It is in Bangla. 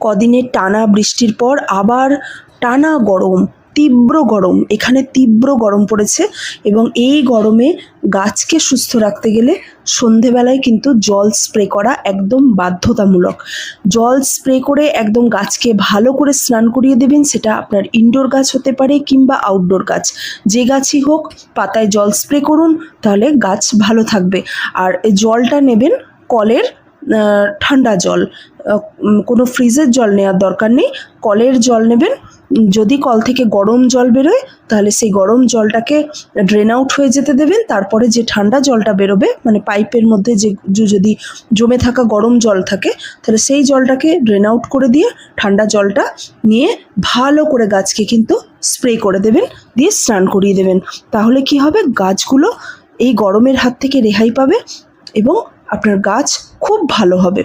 কদিনের টানা বৃষ্টির পর আবার টানা গরম, তীব্র গরম, এখানে তীব্র গরম পড়েছে এবং এই গরমে গাছকে সুস্থ রাখতে গেলে সন্ধেবেলায় কিন্তু জল স্প্রে করা একদম বাধ্যতামূলক। জল স্প্রে করে একদম গাছকে ভালো করে স্নান করিয়ে দেবেন, সেটা আপনার ইনডোর গাছ হতে পারে কিংবা আউটডোর গাছ, যে গাছই হোক পাতায় জল স্প্রে করুন, তাহলে গাছ ভালো থাকবে। আর এই জলটা নেবেন কলের ঠান্ডা জল, কোনো ফ্রিজের জল নেওয়ার দরকার নেই, কলের জল নেবেন। যদি কল থেকে গরম জল বেরোয় তাহলে সেই গরম জলটাকে ড্রেন আউট হয়ে যেতে দেবেন, তারপরে যে ঠান্ডা জলটা বেরোবে মানে পাইপের মধ্যে যে যদি জমে থাকা গরম জল থাকে তাহলে সেই জলটাকে ড্রেন আউট করে দিয়ে ঠান্ডা জলটা নিয়ে ভালো করে গাছকে কিন্তু স্প্রে করে দেবেন, দিয়ে স্নান করিয়ে দেবেন। তাহলে কি হবে, গাছগুলো এই গরমের হাত থেকে রেহাই পাবে এবং আপনার গাছ খুব ভালো হবে।